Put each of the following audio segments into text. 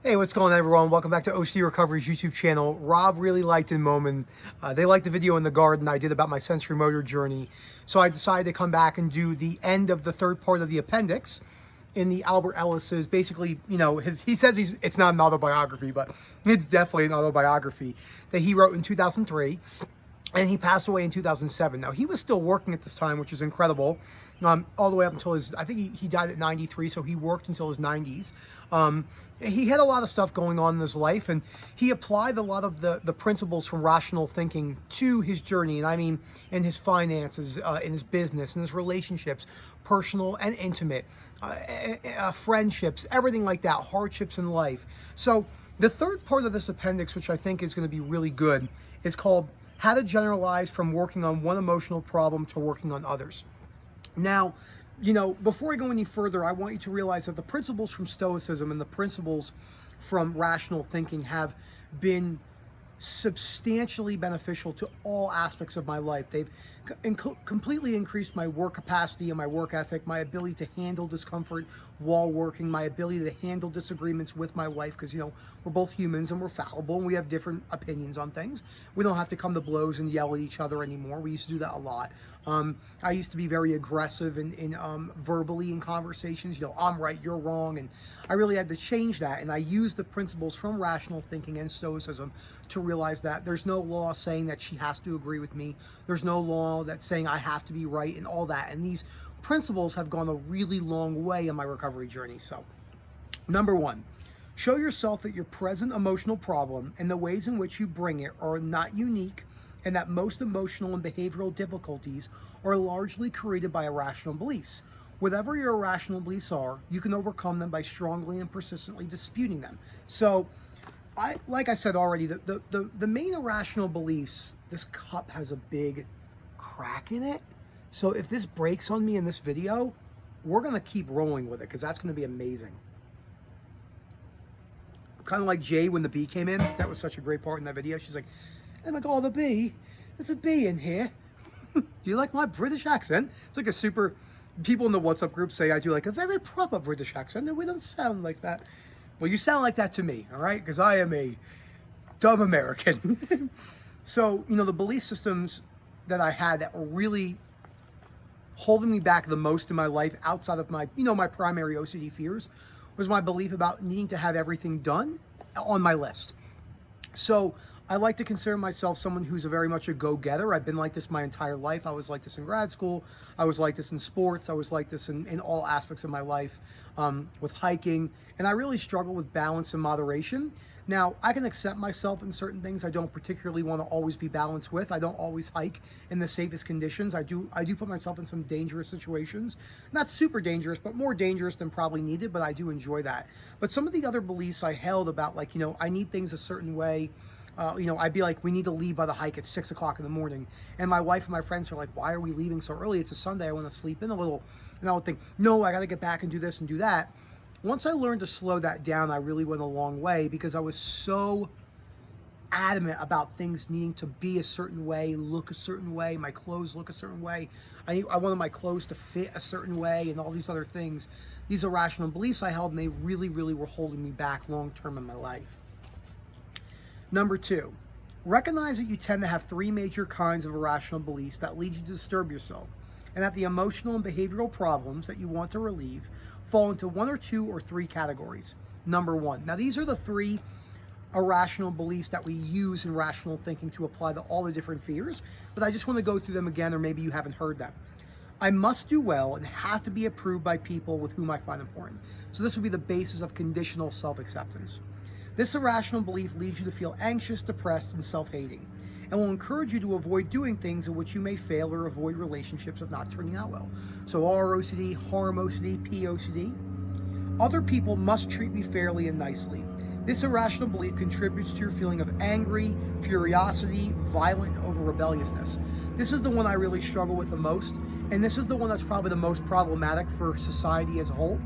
Hey, what's going on, everyone? Welcome back to OCD Recovery's YouTube channel. Rob really liked and Momin. They liked the video in the garden I did about my sensory motor journey. So I decided to come back and do the end of the third part of the appendix in the Albert Ellis's, basically, he says it's not an autobiography, but it's definitely an autobiography that he wrote in 2003. And he passed away in 2007. Now, he was still working at this time, which is incredible, all the way up until I think he died at 93, so he worked until his 90s. He had a lot of stuff going on in his life, and he applied a lot of the principles from rational thinking to his journey, and I mean in his finances, in his business, in his relationships, personal and intimate, friendships, everything like that, hardships in life. So the third part of this appendix, which I think is going to be really good, is called How to Generalize from Working on One Emotional Problem to Working on Others. Now, before I go any further, I want you to realize that the principles from Stoicism and the principles from rational thinking have been substantially beneficial to all aspects of my life. They've completely increased my work capacity and my work ethic, my ability to handle discomfort while working, my ability to handle disagreements with my wife, because we're both humans and we're fallible and we have different opinions on things. We don't have to come to blows and yell at each other anymore. We used to do that a lot. I used to be very aggressive in verbally in conversations. I'm right, you're wrong, and I really had to change that. And I used the principles from rational thinking and Stoicism to realize that there's no law saying that she has to agree with me. There's no law that's saying I have to be right and all that. And these principles have gone a really long way in my recovery journey. So, number one, show yourself that your present emotional problem and the ways in which you bring it are not unique, and that most emotional and behavioral difficulties are largely created by irrational beliefs. Whatever your irrational beliefs are, you can overcome them by strongly and persistently disputing them. So, like I said already, the main irrational beliefs, this cup has a big crack in it. So if this breaks on me in this video, we're going to keep rolling with it because that's going to be amazing. Kind of like Jay when the bee came in. That was such a great part in that video. She's like, oh my God, the bee. There's a bee in here. Do you like my British accent? It's like a super... People in the WhatsApp group say I do like a very proper British accent, and we don't sound like that. Well, you sound like that to me, all right? Because I am a dumb American. So, the belief systems that I had that were really holding me back the most in my life outside of my, my primary OCD fears was my belief about needing to have everything done on my list. So I like to consider myself someone who's very much a go-getter. I've been like this my entire life. I was like this in grad school. I was like this in sports. I was like this in all aspects of my life, with hiking. And I really struggle with balance and moderation. Now, I can accept myself in certain things I don't particularly want to always be balanced with. I don't always hike in the safest conditions. I do put myself in some dangerous situations. Not super dangerous, but more dangerous than probably needed, but I do enjoy that. But some of the other beliefs I held about, like, I need things a certain way. I'd be like, we need to leave by the hike at 6 o'clock in the morning. And my wife and my friends are like, why are we leaving so early? It's a Sunday. I want to sleep in a little. And I would think, no, I got to get back and do this and do that. Once I learned to slow that down, I really went a long way because I was so adamant about things needing to be a certain way, look a certain way, my clothes look a certain way. I wanted my clothes to fit a certain way and all these other things. These irrational beliefs I held, and they really, really were holding me back long term in my life. Number two, recognize that you tend to have three major kinds of irrational beliefs that lead you to disturb yourself, and that the emotional and behavioral problems that you want to relieve fall into one or two or three categories. Number one. Now, these are the three irrational beliefs that we use in rational thinking to apply to all the different fears, but I just want to go through them again, or maybe you haven't heard them. I must do well and have to be approved by people with whom I find important. So this would be the basis of conditional self-acceptance. This irrational belief leads you to feel anxious, depressed, and self-hating, and will encourage you to avoid doing things in which you may fail or avoid relationships of not turning out well. So ROCD, harm OCD, POCD. Other people must treat me fairly and nicely. This irrational belief contributes to your feeling of angry, curiosity, violent, and over rebelliousness. This is the one I really struggle with the most, and this is the one that's probably the most problematic for society as a whole.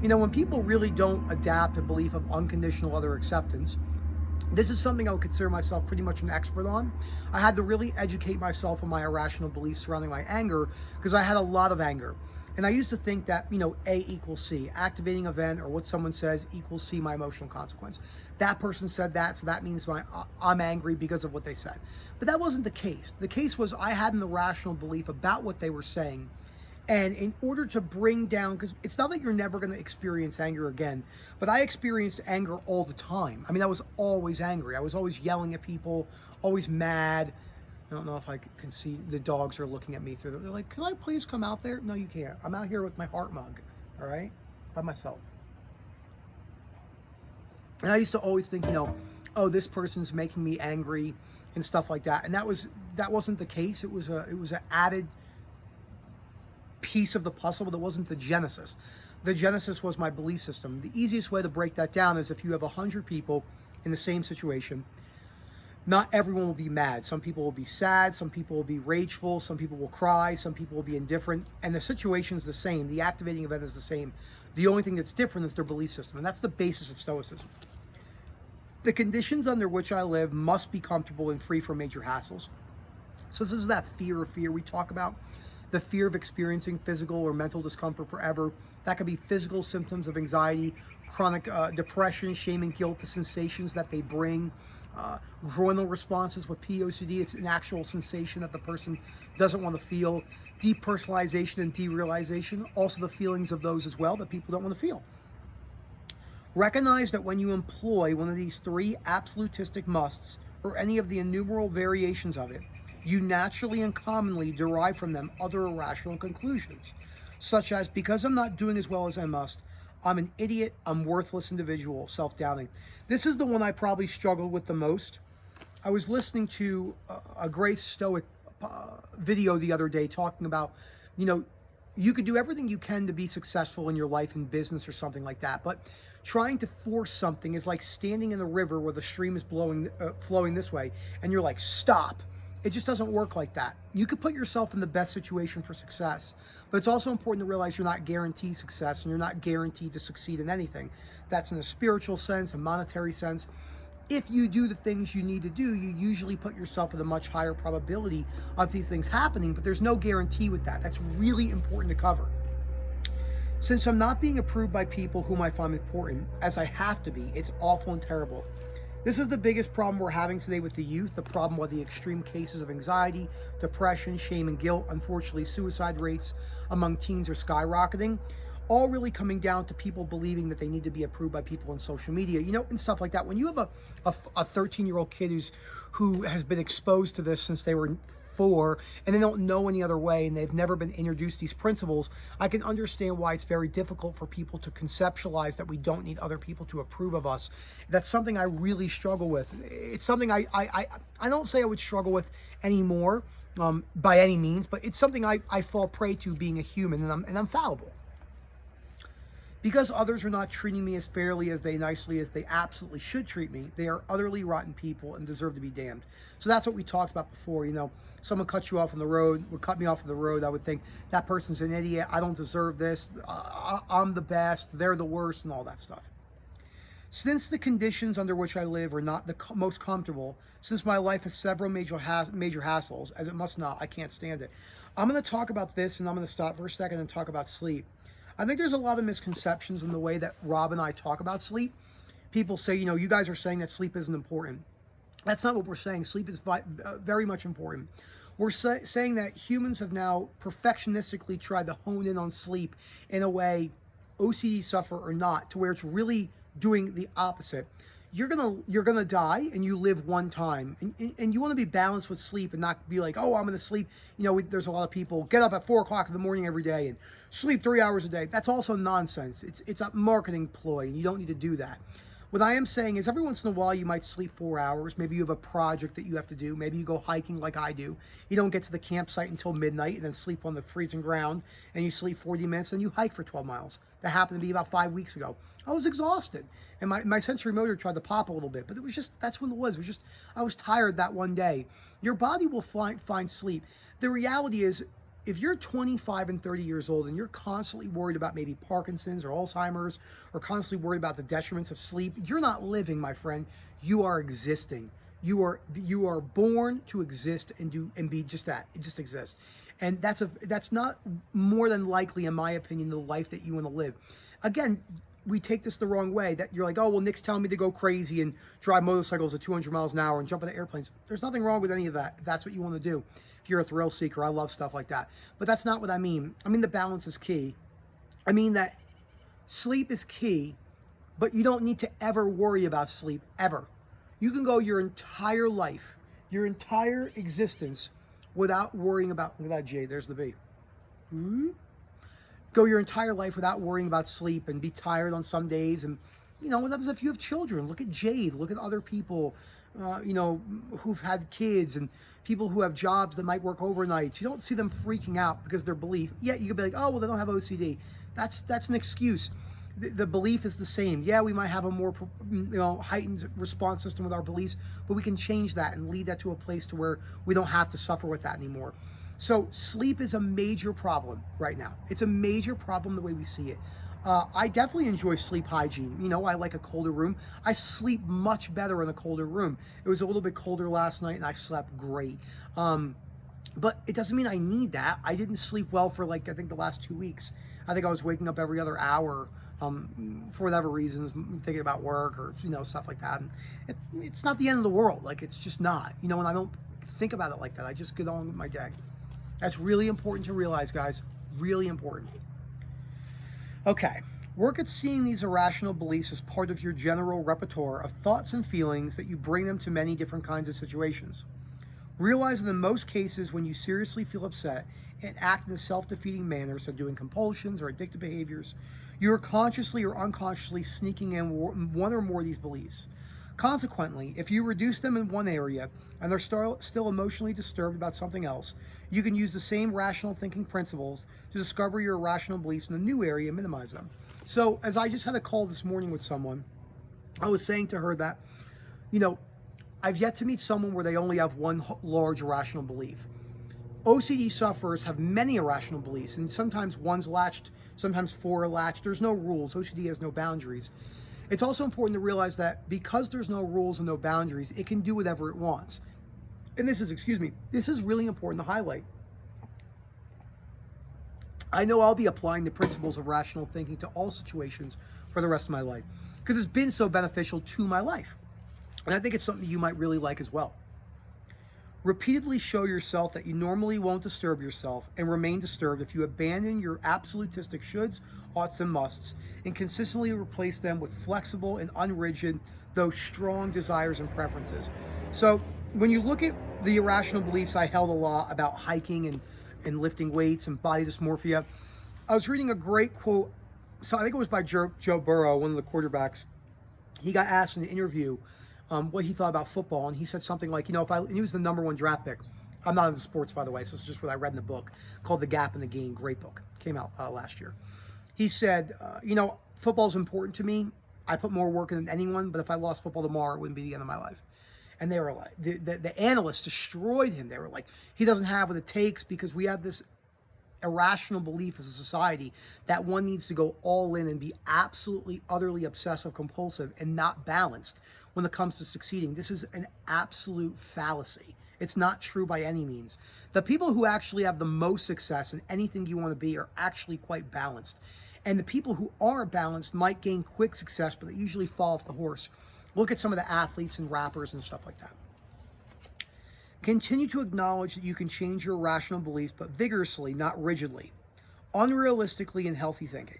When people really don't adapt a belief of unconditional other acceptance, this is something I would consider myself pretty much an expert on. I had to really educate myself on my irrational beliefs surrounding my anger because I had a lot of anger. And I used to think that, A equals C, activating event or what someone says equals C, my emotional consequence. That person said that, so that means I'm angry because of what they said. But that wasn't the case. The case was I had an irrational belief about what they were saying. And in order to bring down, because it's not that you're never going to experience anger again, but I experienced anger all the time. I mean, I was always angry. I was always yelling at people, always mad. I don't know if I can see, the dogs are looking at me through. They're like, can I please come out there? No, you can't. I'm out here with my heart mug, all right? By myself. And I used to always think, oh, this person's making me angry and stuff like that. And that wasn't the case. It was an added piece of the puzzle, but it wasn't the genesis. The genesis was my belief system. The easiest way to break that down is if you have 100 people in the same situation, not everyone will be mad. Some people will be sad, some people will be rageful, some people will cry, some people will be indifferent, and the situation is the same. The activating event is the same. The only thing that's different is their belief system, and that's the basis of Stoicism. The conditions under which I live must be comfortable and free from major hassles. So this is that fear of fear we talk about. The fear of experiencing physical or mental discomfort forever. That could be physical symptoms of anxiety, chronic depression, shame and guilt, the sensations that they bring, groinal responses with POCD. It's an actual sensation that the person doesn't want to feel. Depersonalization and derealization, also the feelings of those as well that people don't want to feel. Recognize that when you employ one of these three absolutistic musts, or any of the innumerable variations of it, you naturally and commonly derive from them other irrational conclusions, such as, because I'm not doing as well as I must, I'm an idiot, I'm worthless individual, self-doubting. This is the one I probably struggled with the most. I was listening to a great Stoic video the other day talking about, you could do everything you can to be successful in your life and business or something like that, but trying to force something is like standing in a river where the stream is flowing this way, and you're like, stop. It just doesn't work like that. You could put yourself in the best situation for success, but it's also important to realize you're not guaranteed success and you're not guaranteed to succeed in anything. That's in a spiritual sense, a monetary sense. If you do the things you need to do, you usually put yourself at a much higher probability of these things happening, but there's no guarantee with that. That's really important to cover. Since I'm not being approved by people whom I find important, as I have to be, it's awful and terrible. This is the biggest problem we're having today with the youth, the problem with the extreme cases of anxiety, depression, shame and guilt. Unfortunately, suicide rates among teens are skyrocketing, all really coming down to people believing that they need to be approved by people on social media, and stuff like that. When you have a 13-year-old kid who has been exposed to this since they were 4 and they don't know any other way and they've never been introduced these principles, I can understand why it's very difficult for people to conceptualize that we don't need other people to approve of us. That's something I really struggle with. It's something I don't say I would struggle with anymore by any means, but it's something I fall prey to being a human, and I'm fallible. Because others are not treating me as fairly, as nicely as they absolutely should treat me, they are utterly rotten people and deserve to be damned. So that's what we talked about before. Someone cuts you off on the road, would cut me off on the road, I would think, that person's an idiot, I don't deserve this, I'm the best, they're the worst, and all that stuff. Since the conditions under which I live are not the most comfortable, since my life has several major hassles, as it must not, I can't stand it. I'm going to talk about this, and I'm going to stop for a second and talk about sleep. I think there's a lot of misconceptions in the way that Rob and I talk about sleep. People say, you guys are saying that sleep isn't important. That's not what we're saying. Sleep is very much important. We're saying that humans have now perfectionistically tried to hone in on sleep in a way, OCD suffer or not, to where it's really doing the opposite. You're gonna die, and you live one time, and you want to be balanced with sleep and not be like, oh, I'm gonna sleep. There's a lot of people get up at 4 o'clock in the morning every day and sleep 3 hours a day. That's also nonsense. It's a marketing ploy, and you don't need to do that. What I am saying is every once in a while you might sleep 4 hours. Maybe you have a project that you have to do. Maybe you go hiking like I do. You don't get to the campsite until midnight and then sleep on the freezing ground, and you sleep 40 minutes and you hike for 12 miles. That happened to me about 5 weeks ago. I was exhausted, and my sensory motor tried to pop a little bit, but it was just, that's when it was. It was just, I was tired that one day. Your body will find sleep. The reality is, if you're 25 and 30 years old and you're constantly worried about maybe Parkinson's or Alzheimer's, or constantly worried about the detriments of sleep, you're not living, my friend. You are existing. You are born to exist and be just that. It just exists. And that's not more than likely, in my opinion, the life that you want to live. Again, we take this the wrong way, that you're like, oh, well, Nick's telling me to go crazy and drive motorcycles at 200 miles an hour and jump into airplanes. There's nothing wrong with any of that if that's what you want to do. If you're a thrill seeker, I love stuff like that. But that's not what I mean. I mean, the balance is key. I mean that sleep is key, but you don't need to ever worry about sleep, ever. You can go your entire life, your entire existence, without worrying about, look at that J, there's the B. Go your entire life without worrying about sleep and be tired on some days. And, you know, what happens if you have children? Look at Jade, look at other people, you know, who've had kids and people who have jobs that might work overnights. You don't see them freaking out because their belief, yet you could be like, oh, well, they don't have OCD. That's an excuse. The belief is the same. Yeah, we might have a more, you know, heightened response system with our beliefs, but we can change that and lead that to a place to where we don't have to suffer with that anymore. So sleep is a major problem right now. It's a major problem the way we see it. I definitely enjoy sleep hygiene. You know, I like a colder room. I sleep much better in a colder room. It was a little bit colder last night and I slept great. But it doesn't mean I need that. I didn't sleep well for like, I think the last 2 weeks. I think I was waking up every other hour for whatever reasons, thinking about work or, you know, stuff like that. And it's not the end of the world. Like, it's just not, you know, and I don't think about it like that. I just get on with my day. That's really important to realize, guys. Really important. Okay. Work at seeing these irrational beliefs as part of your general repertoire of thoughts and feelings that you bring them to many different kinds of situations. Realize that in most cases, when you seriously feel upset and act in a self-defeating manner, so doing compulsions or addictive behaviors, you are consciously or unconsciously sneaking in one or more of these beliefs. Consequently, if you reduce them in one area and they're still emotionally disturbed about something else, you can use the same rational thinking principles to discover your irrational beliefs in a new area and minimize them. So, as I just had a call this morning with someone, I was saying to her that, you know, I've yet to meet someone where they only have one large irrational belief. OCD sufferers have many irrational beliefs, and sometimes one's latched, sometimes four are latched. There's no rules. OCD has no boundaries. It's also important to realize that because there's no rules and no boundaries, it can do whatever it wants. And this is really important to highlight. I know I'll be applying the principles of rational thinking to all situations for the rest of my life because it's been so beneficial to my life. And I think it's something you might really like as well. Repeatedly show yourself that you normally won't disturb yourself and remain disturbed if you abandon your absolutistic shoulds, oughts, and musts and consistently replace them with flexible and unrigid, though strong desires and preferences. So when you look at the irrational beliefs I held a lot about hiking and lifting weights and body dysmorphia, I was reading a great quote. So I think it was by Joe Burrow, one of the quarterbacks. He got asked in an interview what he thought about football, and he said something like, you know, and he was the #1 draft pick. I'm not into sports, by the way, so this is just what I read in the book called The Gap in the Gain. Great book. Came out last year. He said, you know, football's important to me. I put more work in than anyone, but if I lost football tomorrow, it wouldn't be the end of my life. And they were like, the analysts destroyed him. They were like, he doesn't have what it takes because we have this irrational belief as a society that one needs to go all in and be absolutely, utterly obsessive, compulsive, and not balanced when it comes to succeeding. This is an absolute fallacy. It's not true by any means. The people who actually have the most success in anything you want to be are actually quite balanced. And the people who aren't balanced might gain quick success, but they usually fall off the horse. Look at some of the athletes and rappers and stuff like that. Continue to acknowledge that you can change your irrational beliefs, but vigorously, not rigidly, unrealistically, in healthy thinking.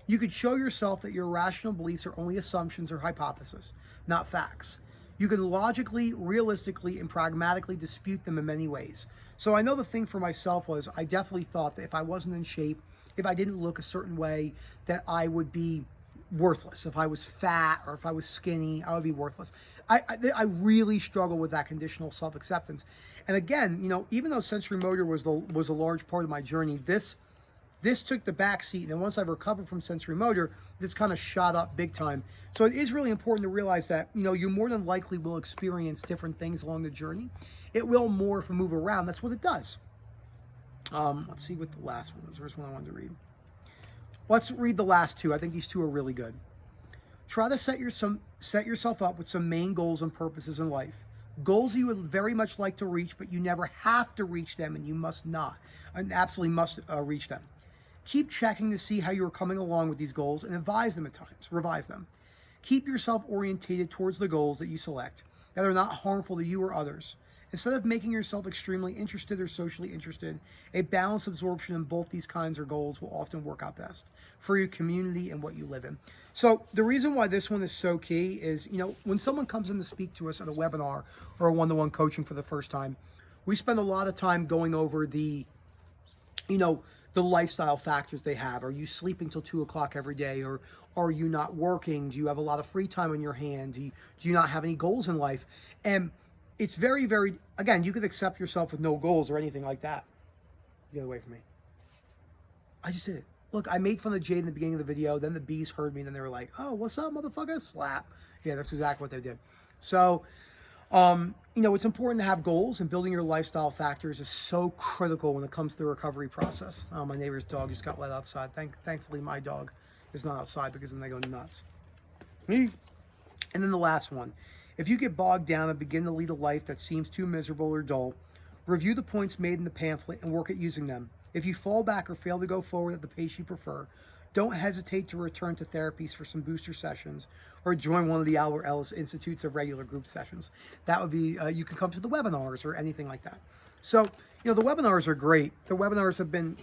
You could show yourself that your irrational beliefs are only assumptions or hypotheses, not facts. You can logically, realistically, and pragmatically dispute them in many ways. So I know the thing for myself was I definitely thought that if I wasn't in shape, if I didn't look a certain way, that I would be worthless. If I was fat or if I was skinny, I would be worthless. I really struggle with that conditional self-acceptance. And again, you know, even though sensory motor was a large part of my journey, this took the back seat. And once I've recovered from sensory motor, this kind of shot up big time. So it is really important to realize that, you know, you more than likely will experience different things along the journey. It will morph and move around. That's what it does. Let's see what the last one was. There's one I wanted to read. Let's read the last two. I think these two are really good. Try to set yourself up with some main goals and purposes in life. Goals you would very much like to reach, but you never have to reach them, and you must not, and absolutely must reach them. Keep checking to see how you are coming along with these goals and revise them at times. Revise them. Keep yourself orientated towards the goals that you select that are not harmful to you or others. Instead of making yourself extremely interested or socially interested, a balanced absorption in both these kinds of goals will often work out best for your community and what you live in. So the reason why this one is so key is, when someone comes in to speak to us at a webinar or a one-to-one coaching for the first time, we spend a lot of time going over the lifestyle factors they have. Are you sleeping till 2 o'clock every day? Or are you not working? Do you have a lot of free time on your hand? Do you not have any goals in life? And it's very, very, again, you could accept yourself with no goals or anything like that. Get away from me. I just did it. Look, I made fun of Jade in the beginning of the video. Then the bees heard me and then they were like, oh, what's up, motherfucker? Slap. Yeah, that's exactly what they did. So, it's important to have goals, and building your lifestyle factors is so critical when it comes to the recovery process. Oh, my neighbor's dog just got let outside. Thankfully, my dog is not outside because then they go nuts. And then the last one. If you get bogged down and begin to lead a life that seems too miserable or dull, review the points made in the pamphlet and work at using them. If you fall back or fail to go forward at the pace you prefer, don't hesitate to return to therapies for some booster sessions or join one of the Albert Ellis Institutes of regular group sessions. That would be, you can come to the webinars or anything like that. So, the webinars are great. The webinars have been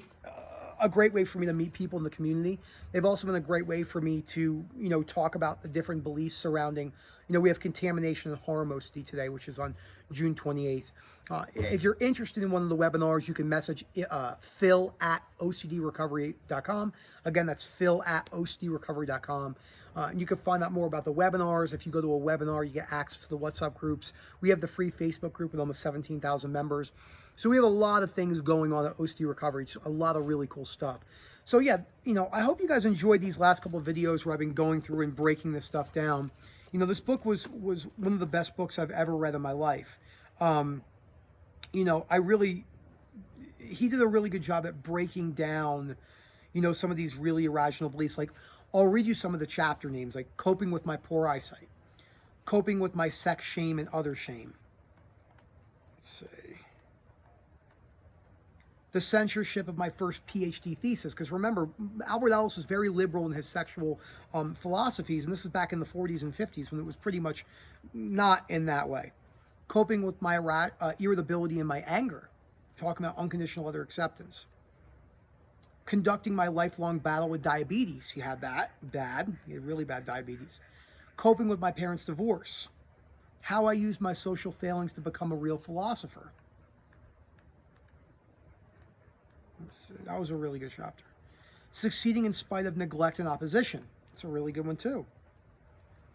a great way for me to meet people in the community. They've also been a great way for me to, talk about the different beliefs surrounding, we have contamination and harm OCD today, which is on June 28th. If you're interested in one of the webinars, you can message phil@ocdrecovery.com. Again, that's phil@ocdrecovery.com. And you can find out more about the webinars. If you go to a webinar, you get access to the WhatsApp groups. We have the free Facebook group with almost 17,000 members. So we have a lot of things going on at OCD Recovery, a lot of really cool stuff. So yeah, I hope you guys enjoyed these last couple of videos where I've been going through and breaking this stuff down. This book was one of the best books I've ever read in my life. He did a really good job at breaking down, some of these really irrational beliefs. Like, I'll read you some of the chapter names, like coping with my poor eyesight, coping with my sex shame and other shame. Let's see. The censorship of my first PhD thesis, because remember, Albert Ellis was very liberal in his sexual philosophies, and this is back in the 40s and 50s when it was pretty much not in that way. Coping with my irritability and my anger, talking about unconditional other acceptance. Conducting my lifelong battle with diabetes. He had that bad, he had really bad diabetes. Coping with my parents' divorce. How I used my social failings to become a real philosopher. That was a really good chapter. Succeeding in spite of neglect and opposition. It's a really good one too.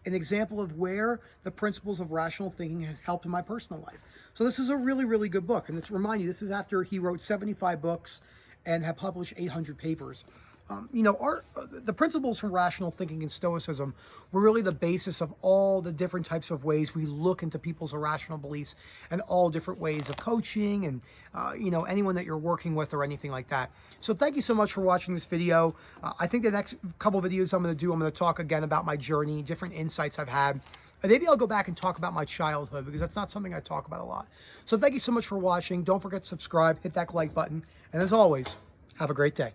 An example of where the principles of rational thinking have helped in my personal life. So this is a really, really good book. And let's remind you, this is after he wrote 75 books and have published 800 papers. The principles from rational thinking and Stoicism were really the basis of all the different types of ways we look into people's irrational beliefs and all different ways of coaching and, anyone that you're working with or anything like that. So thank you so much for watching this video. I think the next couple videos I'm going to talk again about my journey, different insights I've had. And maybe I'll go back and talk about my childhood because that's not something I talk about a lot. So thank you so much for watching. Don't forget to subscribe, hit that like button. And as always, have a great day.